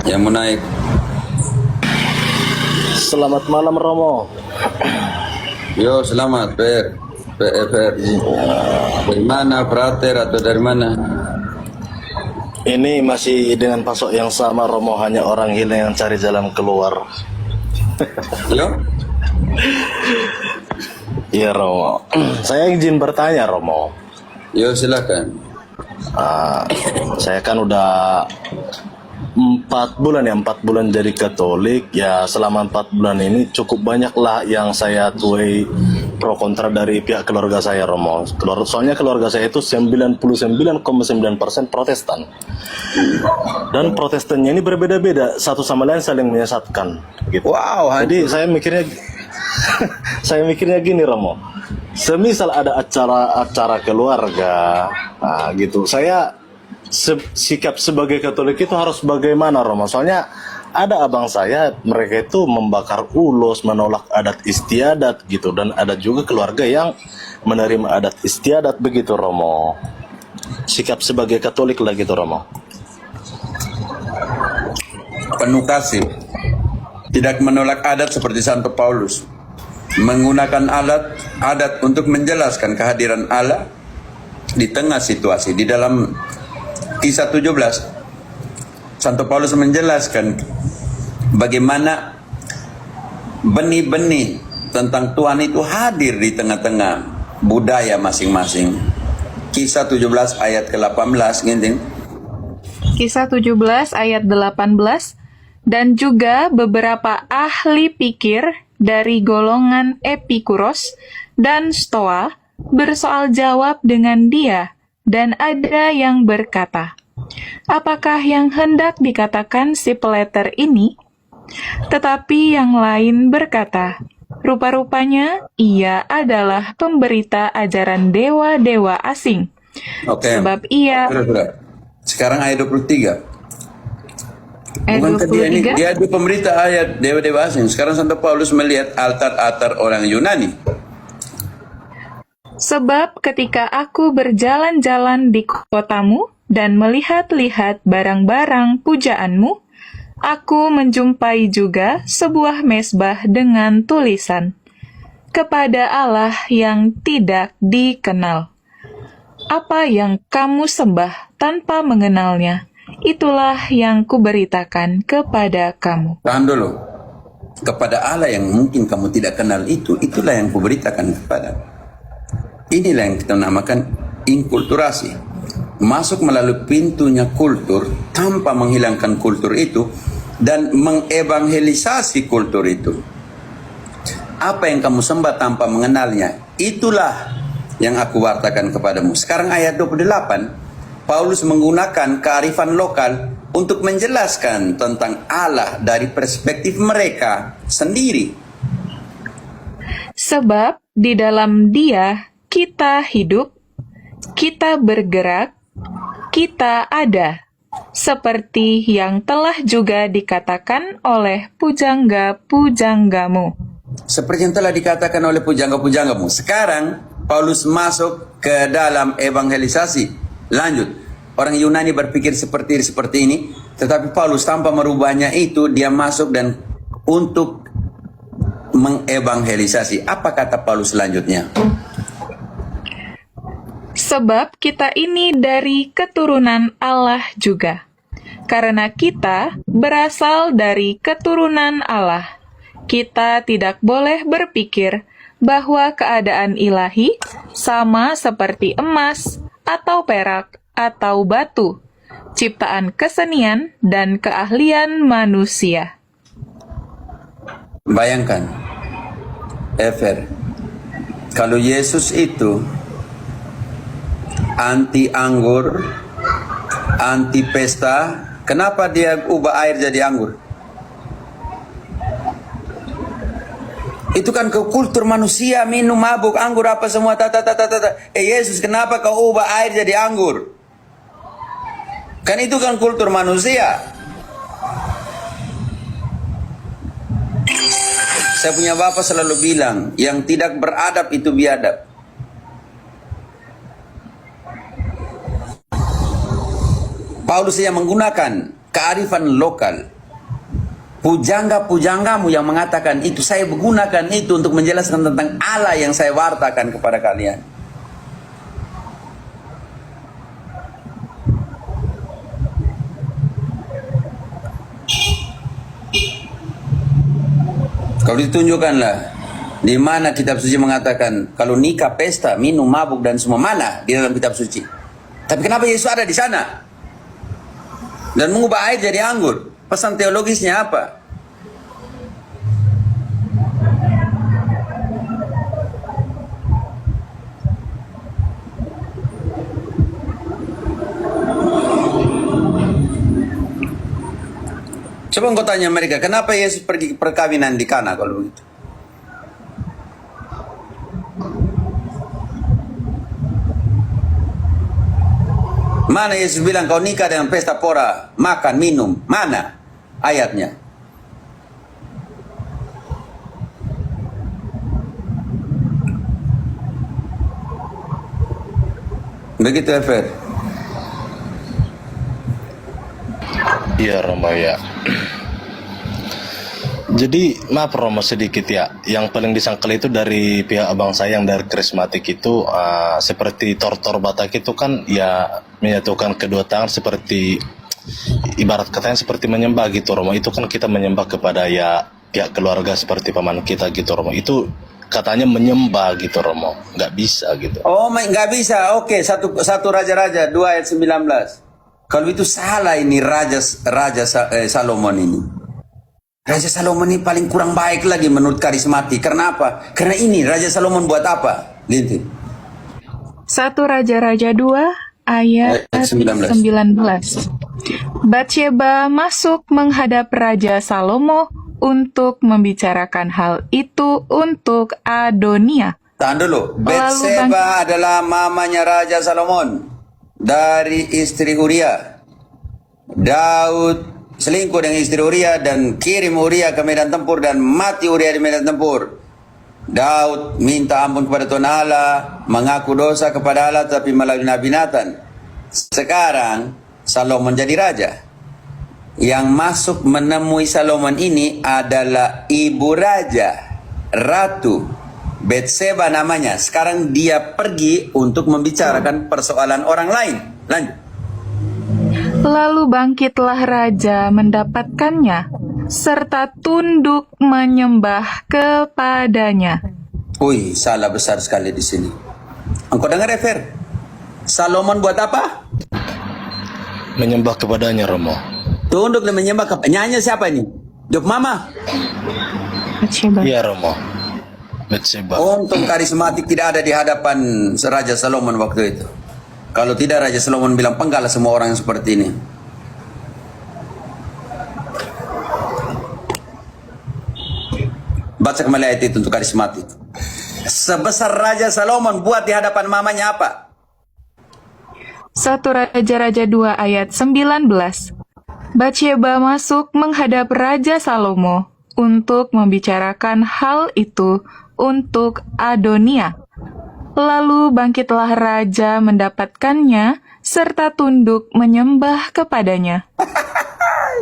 yang mau naik. Selamat malam Romo. Yo, selamat, Per. Per. Dari mana, Frater, atau dari mana? Ini masih dengan pasok yang sama Romo, hanya orang hilang yang cari jalan keluar. Yo? Iya Romo. Saya izin bertanya Romo. Yo, silakan. Saya kan udah 4 bulan jadi Katolik ya. Selama 4 bulan ini cukup banyaklah yang saya tuai pro kontra dari pihak keluarga saya Romo. Soalnya keluarga saya itu 99,9% Protestan, dan Protestannya ini berbeda-beda, satu sama lain saling menyesatkan gitu. Wow, Jadi saya mikirnya saya mikirnya gini Romo, semisal ada acara keluarga gitu, saya sikap sebagai Katolik itu harus bagaimana Romo? Soalnya ada abang saya, mereka itu membakar ulos, menolak adat istiadat gitu, dan ada juga keluarga yang menerima adat istiadat begitu Romo. Sikap sebagai Katolik lah gitu Romo. Penuh kasih. Tidak menolak adat seperti Santo Paulus. Menggunakan adat untuk menjelaskan kehadiran Allah di tengah situasi. Di dalam Kisah 17, Santo Paulus menjelaskan bagaimana benih-benih tentang Tuhan itu hadir di tengah-tengah budaya masing-masing. Kisah 17 ayat ke-18, ginting. Kisah 17 ayat 18, dan juga beberapa ahli pikir dari golongan Epikuros dan Stoa bersoal jawab dengan dia, dan ada yang berkata, apakah yang hendak dikatakan si Peleter ini? Tetapi yang lain berkata, rupa-rupanya ia adalah pemberita ajaran dewa-dewa asing. Oke. Sebab ia... Sekarang ayat 23. Ayat Bukankah dia 23? itu pemberita ayat dewa-dewa asing. Sekarang Santo Paulus melihat altar-altar orang Yunani. Sebab ketika aku berjalan-jalan di kotamu dan melihat-lihat barang-barang pujaanmu, aku menjumpai juga sebuah mezbah dengan tulisan, kepada Allah yang tidak dikenal. Apa yang kamu sembah tanpa mengenalnya, itulah yang kuberitakan kepada kamu. Tahan dulu. Kepada Allah yang mungkin kamu tidak kenal itulah yang kuberitakan kepada. Inilah yang kita namakan inkulturasi. Masuk melalui pintunya kultur tanpa menghilangkan kultur itu dan mengevangelisasi kultur itu. Apa yang kamu sembah tanpa mengenalnya, itulah yang aku wartakan kepadamu. Sekarang ayat 28, Paulus menggunakan kearifan lokal untuk menjelaskan tentang Allah dari perspektif mereka sendiri. Sebab di dalam Dia kita hidup, kita bergerak, kita ada, seperti yang telah juga dikatakan oleh pujangga-pujanggamu. Seperti yang telah dikatakan oleh pujangga-pujanggamu. Sekarang Paulus masuk ke dalam evangelisasi. Lanjut. Orang Yunani berpikir seperti ini, tetapi Paulus tanpa merubahnya itu, dia masuk dan untuk mengevangelisasi. Apa kata Paulus selanjutnya? Sebab kita ini dari keturunan Allah juga. Karena kita berasal dari keturunan Allah, kita tidak boleh berpikir bahwa keadaan ilahi sama seperti emas atau perak atau batu, ciptaan kesenian dan keahlian manusia. Bayangkan, Ever, kalau Yesus itu anti anggur, anti pesta, kenapa dia ubah air jadi anggur? Itu kan ke kultur manusia, minum, mabuk, anggur, apa semua, Yesus, kenapa kau ubah air jadi anggur? Kan itu kan kultur manusia. Saya punya bapak selalu bilang, yang tidak beradab itu biadab. Paulus yang menggunakan kearifan lokal pujangga-pujanggamu yang mengatakan itu, saya menggunakan itu untuk menjelaskan tentang Allah yang saya wartakan kepada kalian. Kalau ditunjukkanlah di mana kitab suci mengatakan kalau nikah, pesta, minum, mabuk dan semua, mana di dalam kitab suci. Tapi kenapa Yesus ada di sana dan mengubah air jadi anggur? Pesan teologisnya apa? Coba engkau tanya mereka, kenapa Yesus pergi ke perkawinan di Kana kalau begitu? Mana Yesus bilang kau nikah dengan pesta pora, makan, minum? Mana ayatnya? Begitu Efer. Iya Romo ya. Jadi maaf Romo sedikit ya. Yang paling disangkal itu dari pihak abang saya yang dari karismatik itu seperti tortor Batak itu kan ya menyatukan kedua tangan seperti ibarat katanya seperti menyembah gitu Romo. Itu kan kita menyembah kepada ya pihak keluarga seperti paman kita gitu Romo. Itu katanya menyembah gitu Romo. Nggak bisa gitu. Oh, nggak bisa. Oke, satu Raja-Raja 2 ayat 19. Kalau itu salah ini Salomon ini. Raja Salomon ini paling kurang baik lagi menurut karismatik. Karena apa? Karena ini Raja Salomon buat apa? Gitu. 1 Raja-Raja 2 ayat 19. Batsheba masuk menghadap Raja Salomo untuk membicarakan hal itu untuk Adonia. Tahan dulu. Batsheba adalah mamanya Raja Salomon dari istri Uria. Daud selingkuh dengan istri Uria dan kirim Uria ke medan tempur dan mati Uria di medan tempur. Daud minta ampun kepada Tuhan Allah, mengaku dosa kepada Allah tapi melalui Nabi Nathan. Sekarang Salomon jadi raja. Yang masuk menemui Salomon ini adalah ibu raja, Ratu Batsheba namanya. Sekarang dia pergi untuk membicarakan persoalan orang lain. Lanjut. Lalu bangkitlah raja mendapatkannya, serta tunduk menyembah kepadanya. Wih, salah besar sekali di sini. Engkau dengar Efer? Salomon buat apa? Menyembah kepadanya Romo. Tunduk dan menyembah kepadanya. Nyanyi siapa ini? Jok Mama? Batsheba. Iya Romo. Batsheba. Untung karismatik tidak ada di hadapan Raja Salomon waktu itu. Kalau tidak, Raja Salomon bilang penggal semua orang yang seperti ini. Baca kembali ayat itu untuk karismatik. Sebesar Raja Salomon buat di hadapan mamanya apa? 1 Raja-Raja 2 ayat 19. Batsheba masuk menghadap Raja Salomo untuk membicarakan hal itu untuk Adonia. Lalu bangkitlah raja mendapatkannya, serta tunduk menyembah kepadanya.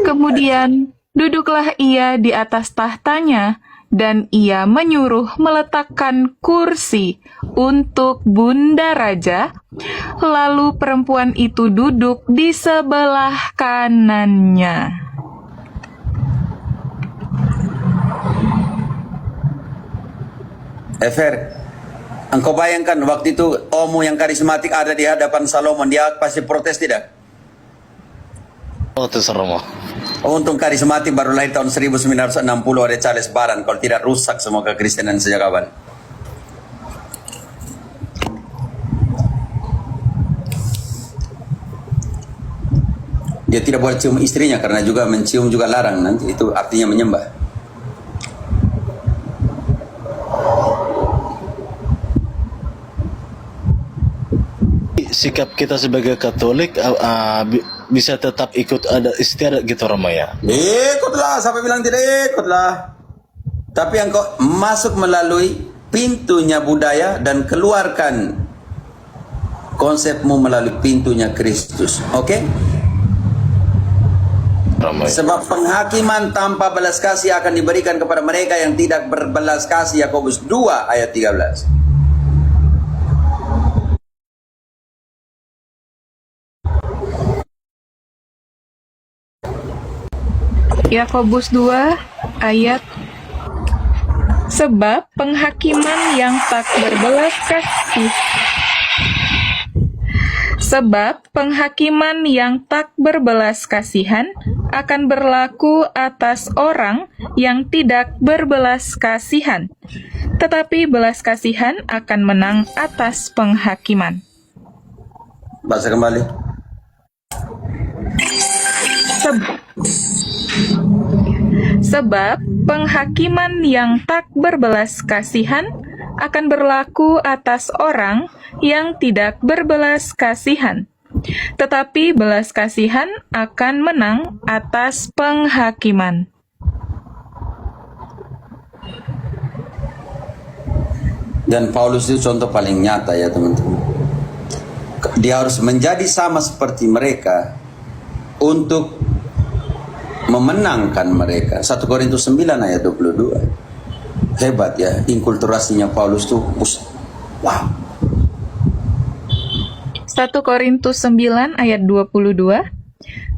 Kemudian duduklah ia di atas tahtanya, dan ia menyuruh meletakkan kursi untuk bunda raja, lalu perempuan itu duduk di sebelah kanannya. Efer, engkau bayangkan waktu itu Omu yang karismatik ada di hadapan Salomon, dia pasti protes tidak? Oh, itu Romo. Untung karismatik baru lahir tahun 1960 ada Charles Barron, kalau tidak rusak semua kekristenan sejak awal. Dia tidak boleh cium istrinya karena juga mencium juga larang, nanti itu artinya menyembah. Sikap kita sebagai Katolik bisa tetap ikut ada istiadat gitu Romo ya. Ikutlah, sampai bilang tidak ikutlah. Tapi engkau masuk melalui pintunya budaya dan keluarkan konsepmu melalui pintunya Kristus. Oke? Romo. Sebab penghakiman tanpa belas kasih akan diberikan kepada mereka yang tidak berbelas kasih. Yakobus 2 ayat 13. Yakobus 2 ayat sebab penghakiman yang tak berbelas kasih Sebab penghakiman yang tak berbelas kasihan akan berlaku atas orang yang tidak berbelas kasihan, tetapi belas kasihan akan menang atas penghakiman. Baca kembali. Sebab penghakiman yang tak berbelas kasihan akan berlaku atas orang yang tidak berbelas kasihan, tetapi belas kasihan akan menang atas penghakiman. Dan Paulus itu contoh paling nyata ya teman-teman. Dia harus menjadi sama seperti mereka untuk memenangkan mereka. 1 Korintus 9 ayat 22. Hebat ya, inkulturasinya Paulus tuh wow. 1 Korintus 9 ayat 22.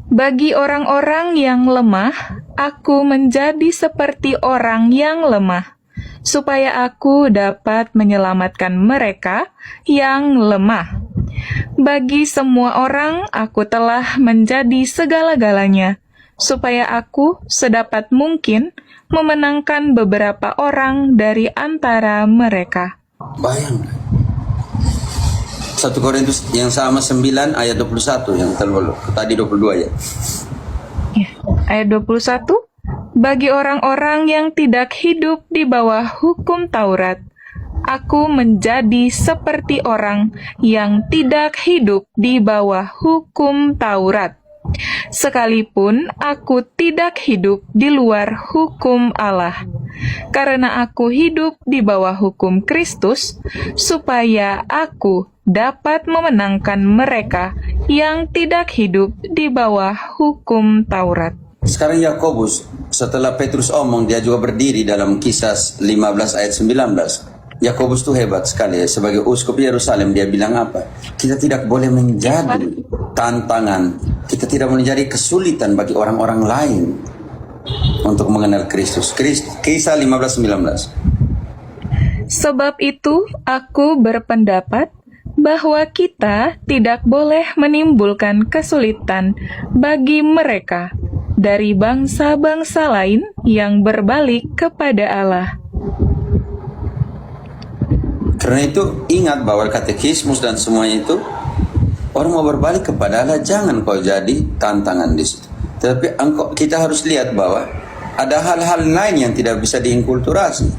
Bagi orang-orang yang lemah, aku menjadi seperti orang yang lemah, supaya aku dapat menyelamatkan mereka yang lemah. Bagi semua orang, aku telah menjadi segala-galanya, supaya aku sedapat mungkin memenangkan beberapa orang dari antara mereka. Bayangkan. 1 Korintus yang sama 9 ayat 21 yang tadi 22 ya. Ya, ayat 21. Bagi orang-orang yang tidak hidup di bawah hukum Taurat, aku menjadi seperti orang yang tidak hidup di bawah hukum Taurat. Sekalipun aku tidak hidup di luar hukum Allah, karena aku hidup di bawah hukum Kristus, supaya aku dapat memenangkan mereka yang tidak hidup di bawah hukum Taurat. Sekarang Yakobus, setelah Petrus omong, dia juga berdiri dalam Kisah 15 ayat 19. Yakobus tuh hebat sekali ya. Sebagai uskup Yerusalem dia bilang apa? Kita tidak boleh menjadi tantangan, kita tidak boleh menjadi kesulitan bagi orang-orang lain untuk mengenal Kristus. Kisah 15:19. Sebab itu aku berpendapat bahwa kita tidak boleh menimbulkan kesulitan bagi mereka dari bangsa-bangsa lain yang berbalik kepada Allah. Karena itu ingat bahwa katekismus dan semuanya itu, orang mau berbalik kepada Allah, jangan kau jadi tantangan di situ. Tapi kita harus lihat bahwa ada hal-hal lain yang tidak bisa diinkulturasi.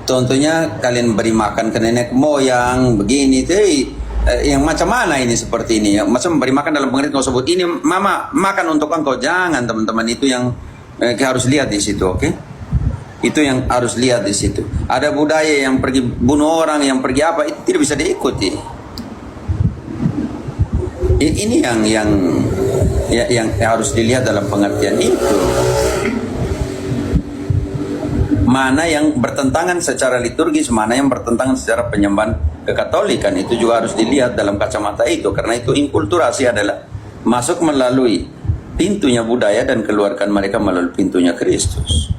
Contohnya kalian beri makan ke nenek moyang begini, yang macam mana ini seperti ini? Macam beri makan dalam pengertian kau sebut ini mama makan untuk engkau, jangan teman-teman, itu yang kita harus lihat di situ, oke? Itu yang harus lihat di situ. Ada budaya yang pergi bunuh orang, yang pergi apa, itu tidak bisa diikuti. Ini yang harus dilihat dalam pengertian itu. Mana yang bertentangan secara liturgis, mana yang bertentangan secara penyembahan kekatolikan, itu juga harus dilihat dalam kacamata itu. Karena itu inkulturasi adalah masuk melalui pintunya budaya dan keluarkan mereka melalui pintunya Kristus.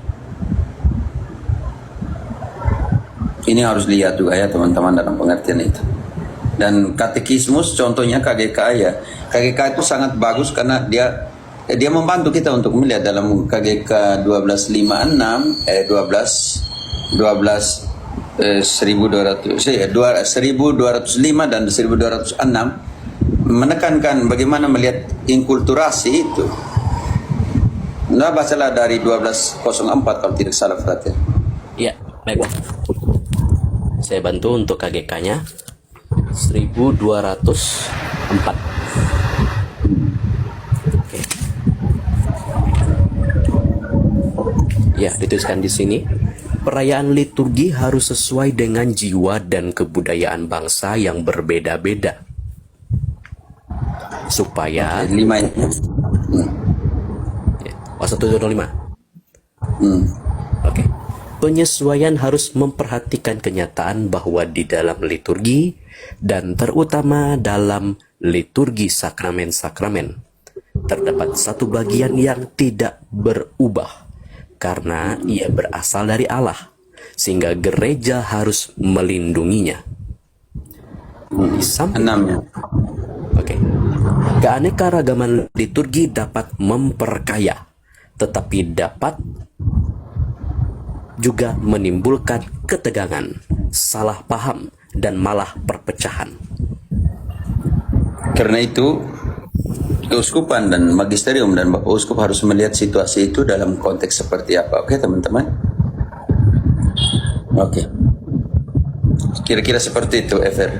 Ini harus lihat juga ya teman-teman dalam pengertian itu. Dan katekismus contohnya KGK ya. KGK itu sangat bagus karena dia membantu kita untuk melihat dalam KGK 1256 1205 dan 1206 menekankan bagaimana melihat inkulturasi itu. Nah, bacalah dari 1204 kalau tidak salah perhatian. Ya, baik Bang. Saya bantu untuk KGK-nya 1204. Oke. Ya, dituliskan di sini. Perayaan liturgi harus sesuai dengan jiwa dan kebudayaan bangsa yang berbeda-beda. Supaya Oh, 1705. Hmm. Oke. Penyesuaian harus memperhatikan kenyataan bahwa di dalam liturgi dan terutama dalam liturgi sakramen-sakramen terdapat satu bagian yang tidak berubah karena ia berasal dari Allah, sehingga gereja harus melindunginya. Di samping Enamnya. Oke. Keanekaragaman liturgi dapat memperkaya, tetapi dapat juga menimbulkan ketegangan, salah paham, dan malah perpecahan. Karena itu, keuskupan dan magisterium dan Bapak Uskup harus melihat situasi itu dalam konteks seperti apa. Oke, teman-teman? Oke. Kira-kira seperti itu, Ever.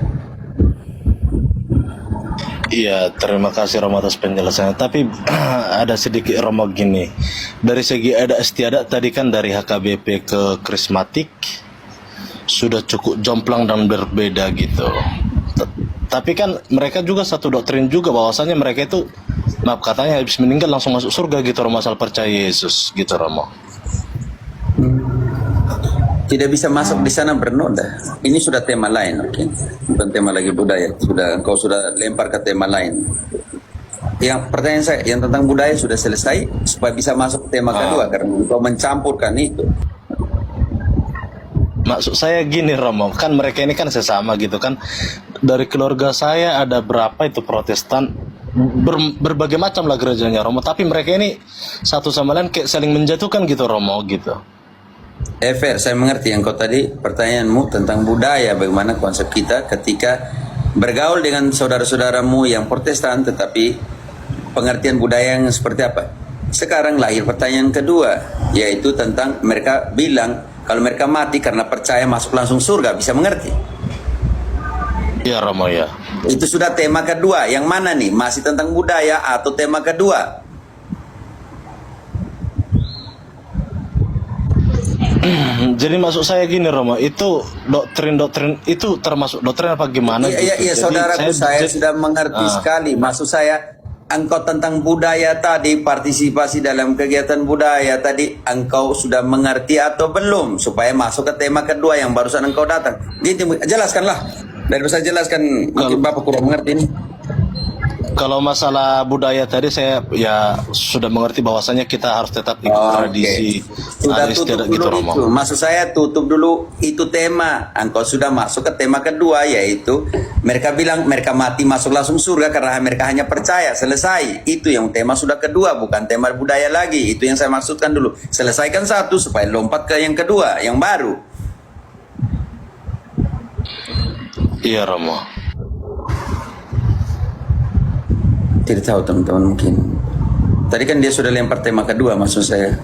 Iya, terima kasih Romo atas penjelasannya. Tapi ada sedikit Romo gini. Dari segi ada istiadat tadi kan dari HKBP ke krismatik sudah cukup jomplang dan berbeda gitu. Tapi kan mereka juga satu doktrin juga bahwasanya mereka itu, maaf katanya habis meninggal langsung masuk surga gitu Romo, asal percaya Yesus gitu Romo. Tidak bisa masuk di sana bernoda. Ini sudah tema lain, oke? Bukan tema lagi budaya. Engkau sudah lempar ke tema lain. Yang pertanyaan saya, yang tentang budaya sudah selesai supaya bisa masuk ke tema kedua karena engkau mencampurkan itu. Maksud saya gini Romo, kan mereka ini kan sesama gitu kan. Dari keluarga saya ada berapa itu Protestan, berbagai macam lah gerejanya Romo. Tapi mereka ini satu sama lain kayak saling menjatuhkan gitu Romo gitu. Ever, saya mengerti yang kau tadi pertanyaanmu tentang budaya, bagaimana konsep kita ketika bergaul dengan saudara-saudaramu yang Protestan, tetapi pengertian budaya yang seperti apa. Sekarang lahir pertanyaan kedua, yaitu tentang mereka bilang kalau mereka mati karena percaya masuk langsung surga, bisa mengerti? Iya Romo ya. Itu sudah tema kedua, yang mana nih? Masih tentang budaya atau tema kedua? Jadi maksud saya gini Romo, itu doktrin itu termasuk doktrin apa gimana? Iya, gitu. iya, Jadi saudaraku, saya sudah mengerti sekali. Maksud saya, engkau tentang budaya tadi, partisipasi dalam kegiatan budaya tadi, engkau sudah mengerti atau belum? Supaya masuk ke tema kedua yang barusan engkau datang. Jelaskanlah. Dan bisa jelaskan, mungkin Bapak kurang mengerti ini. Kalau masalah budaya tadi saya ya sudah mengerti bahwasanya kita harus tetap ikut tradisi. Sudah tutup gitu, dulu Romo. itu. Maksud saya tutup dulu itu tema. Engkau sudah masuk ke tema kedua, yaitu mereka bilang mereka mati masuk langsung surga karena mereka hanya percaya. Selesai. Itu yang tema sudah kedua, bukan tema budaya lagi. Itu yang saya maksudkan dulu. Selesaikan satu supaya lompat ke yang kedua, yang baru. Iya Romo. Tidak tahu teman-teman mungkin. Tadi kan dia sudah lempar tema kedua, maksud saya.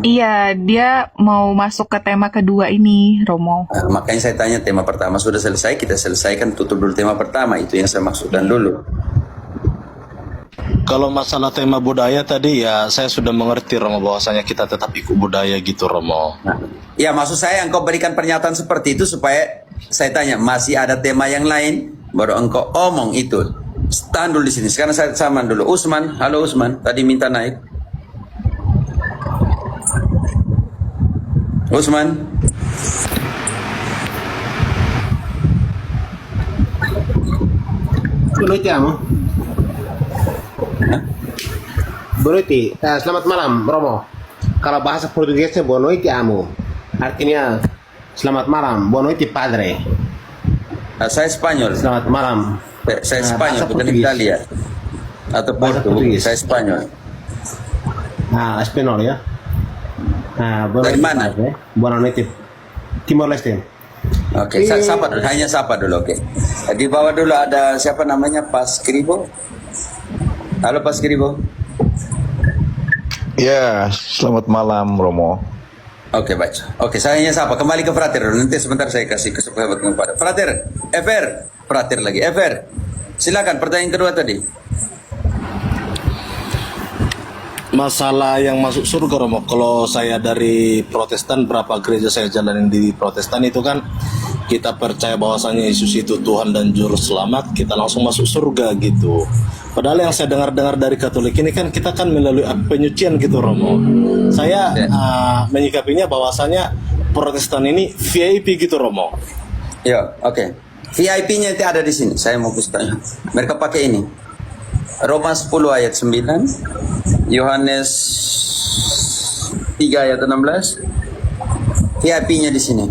Iya, dia mau masuk ke tema kedua ini, Romo. Makanya saya tanya tema pertama sudah selesai, kita selesaikan, tutup dulu tema pertama. Itu yang saya maksudkan dulu. Kalau masalah tema budaya tadi ya saya sudah mengerti Romo bahwasanya kita tetap ikut budaya gitu Romo. Nah, ya maksud saya engkau berikan pernyataan seperti itu supaya saya tanya masih ada tema yang lain baru engkau omong itu. Tahan dulu di sini. Sekarang saya saman dulu. Usman, halo Usman. Tadi minta naik. Usman. Buruti amo. Buruti, selamat malam Romo. Kalau bahasa Portugesnya bonoiti amo. Artinya selamat malam, bonoiti padre. Saya Spanyol. Selamat malam. Saya Spanyol, bahasa bukan Portugis. Italia. Atau Bahasa Portu. Portugis. Saya Spanyol. Spanyol ya. Dari mana? Bonoiti. Timor Leste. Oke, sapa dulu. Hanya sapa dulu, oke. Di bawah dulu ada siapa namanya? Pas Kribo. Halo Pas Kribo. Ya, selamat malam Romo. Oke, baik. Oke, saya hanya sapa. Kembali ke Frater dulu. Nanti sebentar saya kasih kesempatan kepada Frater. Ever. Frater lagi. Ever. Silakan pertanyaan kedua tadi. Masalah yang masuk surga Romo, kalau saya dari Protestan, berapa gereja saya jalanin di Protestan itu kan kita percaya bahwasanya Yesus itu Tuhan dan Juru Selamat, kita langsung masuk surga gitu. Padahal yang saya dengar-dengar dari Katolik ini kan kita kan melalui penyucian gitu, Romo. Saya menyikapinya bahwasanya Protestan ini VIP gitu, Romo. Ya, oke. VIP-nya itu ada di sini. Saya mau tanya. Mereka pakai ini. Roma 10 ayat 9, Yohanes 3 ayat 16. VIP-nya di sini.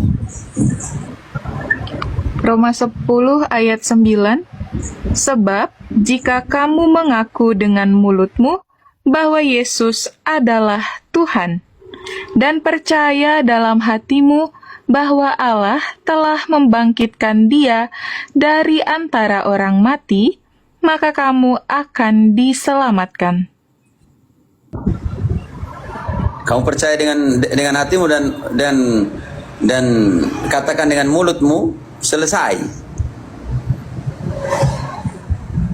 Roma 10 ayat 9. Sebab jika kamu mengaku dengan mulutmu bahwa Yesus adalah Tuhan dan percaya dalam hatimu bahwa Allah telah membangkitkan Dia dari antara orang mati, maka kamu akan diselamatkan. Kamu percaya dengan hatimu dan katakan dengan mulutmu, selesai.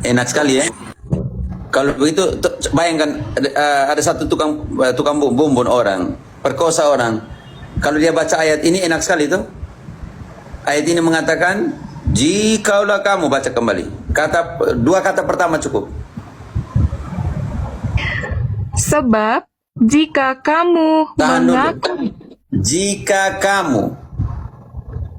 Enak sekali ya. Kalau begitu bayangkan ada satu tukang bumbun orang, perkosa orang. Kalau dia baca ayat ini enak sekali tuh. Ayat ini mengatakan, jikalau kamu, baca kembali. Dua kata pertama cukup. Sebab jika kamu Tahan dulu. mengaku, Jika kamu,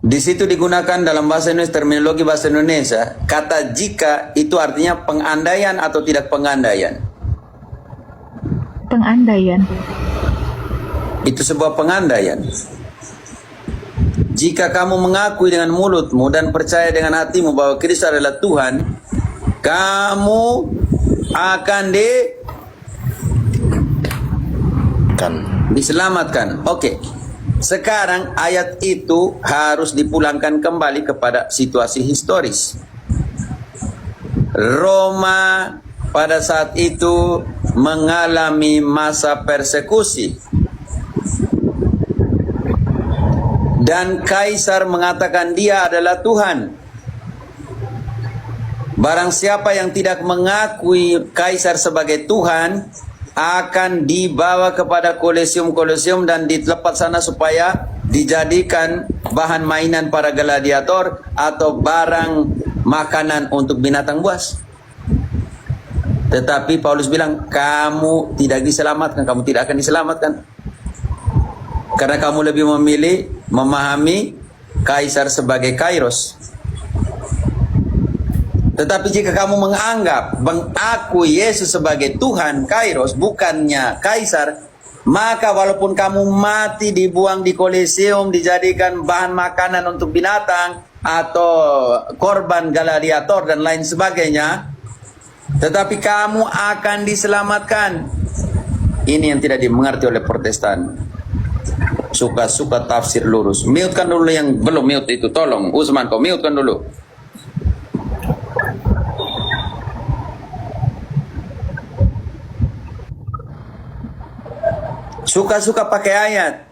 di situ digunakan dalam bahasa Indonesia, terminologi bahasa Indonesia, kata jika itu artinya pengandaian atau tidak pengandaian. pengandaian. Itu sebuah pengandaian. Jika kamu mengakui dengan mulutmu dan percaya dengan hatimu bahwa Kristus adalah Tuhan, kamu akan diselamatkan. Oke. Sekarang ayat itu harus dipulangkan kembali kepada situasi historis. Roma pada saat itu mengalami masa persekusi. Dan kaisar mengatakan dia adalah Tuhan. Barang siapa yang tidak mengakui kaisar sebagai Tuhan akan dibawa kepada kolosium dan dilepas sana supaya dijadikan bahan mainan para gladiator atau barang makanan untuk binatang buas. Tetapi Paulus bilang, kamu tidak diselamatkan, kamu tidak akan diselamatkan. Karena kamu lebih memilih memahami kaisar sebagai kairos. Tetapi jika kamu mengaku Yesus sebagai Tuhan, kairos, bukannya kaisar, maka walaupun kamu mati, dibuang di kolosium, dijadikan bahan makanan untuk binatang, atau korban gladiator dan lain sebagainya, tetapi kamu akan diselamatkan. Ini yang tidak dimengerti oleh Protestan. Suka-suka tafsir lurus. Mute-kan dulu yang belum mute itu. Tolong, Usman, kau mute-kan dulu. Suka-suka pakai ayat.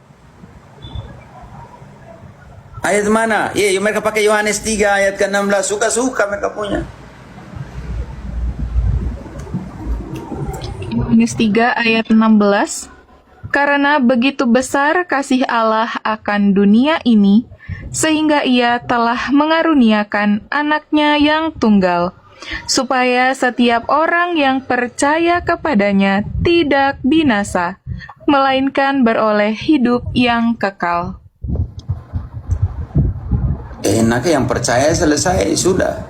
Ayat mana? Iya, mereka pakai Yohanes 3 ayat ke-16. Suka-suka mereka punya. Yohanes 3 ayat 16. Karena begitu besar kasih Allah akan dunia ini, sehingga Ia telah mengaruniakan anaknya yang tunggal, supaya setiap orang yang percaya kepadanya tidak binasa, melainkan beroleh hidup yang kekal. Enak yang percaya selesai, sudah.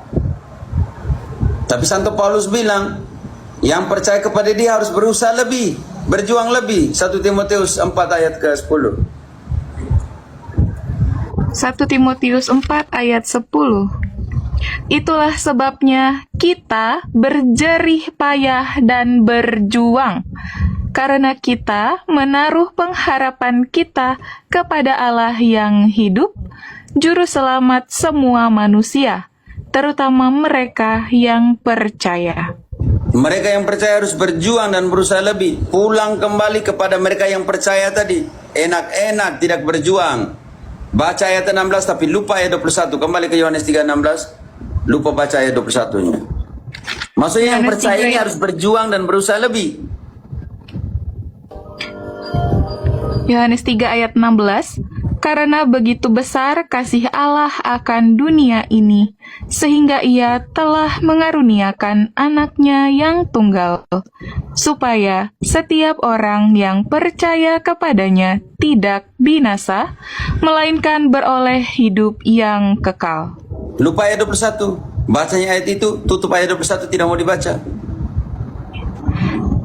Tapi Santo Paulus bilang, yang percaya kepada dia harus berusaha lebih, berjuang lebih. 1 Timotius 4 ayat ke-10. 1 Timotius 4 ayat 10. Itulah sebabnya kita berjerih payah dan berjuang, karena kita menaruh pengharapan kita kepada Allah yang hidup, Juru Selamat semua manusia, terutama mereka yang percaya. Mereka yang percaya harus berjuang dan berusaha lebih. Pulang kembali kepada mereka yang percaya tadi. Enak-enak tidak berjuang. Baca ayat 16 tapi lupa ayat 21. Kembali ke Yohanes 3:16. Lupa baca ayat 21-nya. Maksudnya yang percaya ini harus berjuang dan berusaha lebih. Yohanes 3 ayat 16. Karena begitu besar kasih Allah akan dunia ini, sehingga Ia telah mengaruniakan anaknya yang tunggal, supaya setiap orang yang percaya kepadanya tidak binasa, melainkan beroleh hidup yang kekal. Lupa ayat 21. Bacanya ayat itu, tutup ayat 21, tidak mau dibaca.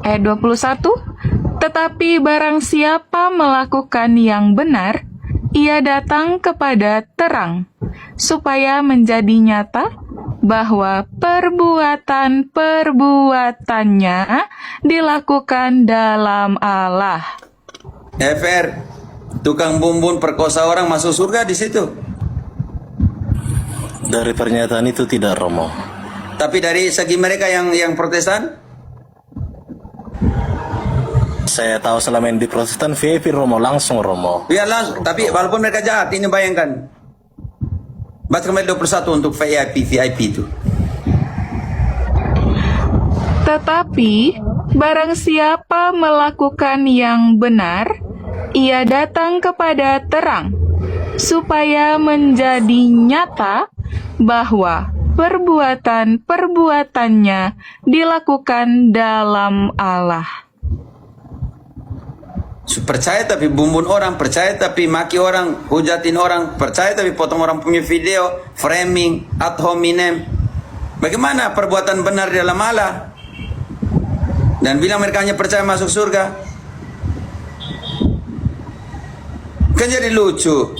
Ayat 21, tetapi barang siapa melakukan yang benar, ia datang kepada terang, supaya menjadi nyata bahwa perbuatan-perbuatannya dilakukan dalam Allah. FR, tukang bumbun perkosa orang masuk surga di situ. Dari pernyataan itu tidak, Romo. Tapi dari segi mereka yang Protestan, Saya tahu selama ini di Protestan VIP, Romo, langsung, Romo. ya langsung. Tapi walaupun mereka jahat, ini bayangkan. Baca kembali 21 untuk VIP itu. Tetapi barang siapa melakukan yang benar, ia datang kepada terang, supaya menjadi nyata bahwa perbuatan-perbuatannya dilakukan dalam Allah. Percaya tapi bumbun orang, percaya tapi maki orang, hujatin orang, percaya tapi potong orang punya video, framing, ad hominem. Bagaimana perbuatan benar di dalam Allah? Dan bilang mereka hanya percaya masuk surga. Kan jadi lucu.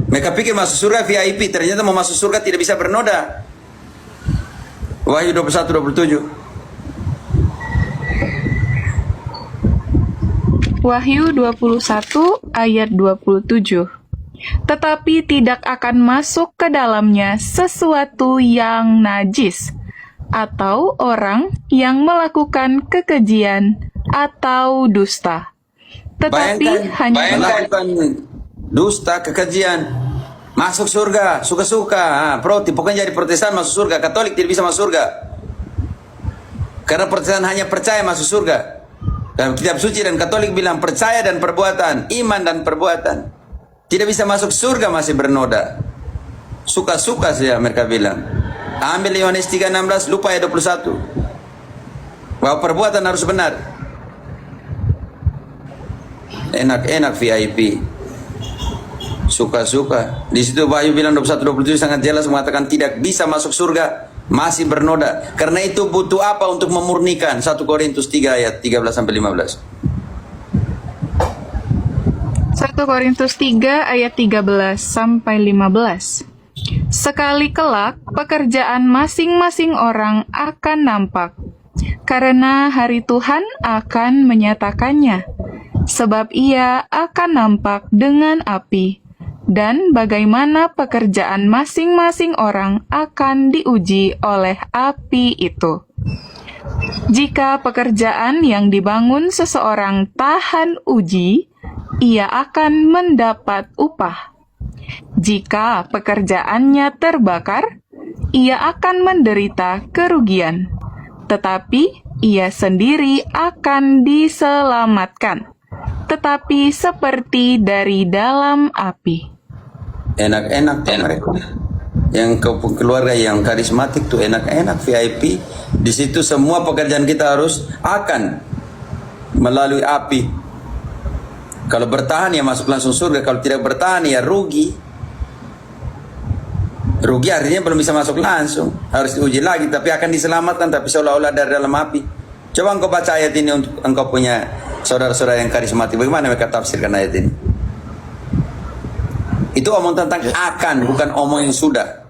Mereka pikir masuk surga VIP, ternyata mau masuk surga tidak bisa bernoda. Wahyu 21-27. Wahyu 21 ayat 27. Tetapi tidak akan masuk ke dalamnya sesuatu yang najis, atau orang yang melakukan kekejian atau dusta. Tetapi hanya melakukan dusta, kekejian, masuk surga, suka-suka. Pokoknya jadi Protestan masuk surga, Katolik tidak bisa masuk surga. Karena Protestan hanya percaya masuk surga. Dalam kitab suci dan Katolik bilang percaya dan perbuatan, iman dan perbuatan. Tidak bisa masuk surga masih bernoda. Suka-suka saja mereka bilang. Ambil Yohanes 3:16, lupa ayat 21. Bahwa perbuatan harus benar. Enak-enak VIP. Suka-suka. Di situ Wahyu bilang 21-27 sangat jelas mengatakan tidak bisa masuk surga masih bernoda. Karena itu butuh apa untuk memurnikan? 1 Korintus 3 ayat 13-15. 1 Korintus 3 ayat 13-15. Sekali kelak pekerjaan masing-masing orang akan nampak, karena hari Tuhan akan menyatakannya, sebab ia akan nampak dengan api, dan bagaimana pekerjaan masing-masing orang akan diuji oleh api itu. Jika pekerjaan yang dibangun seseorang tahan uji, ia akan mendapat upah. Jika pekerjaannya terbakar, ia akan menderita kerugian, tetapi ia sendiri akan diselamatkan, tetapi seperti dari dalam api. Enak-enak tuh mereka. Yang keluarga yang karismatik tuh enak-enak VIP. Di situ semua pekerjaan kita akan melalui api. Kalau bertahan ya masuk langsung surga. Kalau tidak bertahan ya rugi. Rugi artinya belum bisa masuk langsung. Harus diuji lagi. Tapi akan diselamatkan. Tapi seolah-olah dari dalam api. Coba engkau baca ayat ini untuk engkau punya saudara-saudara yang karismatik. Bagaimana mereka tafsirkan ayat ini? Itu omong tentang akan, bukan omong yang sudah.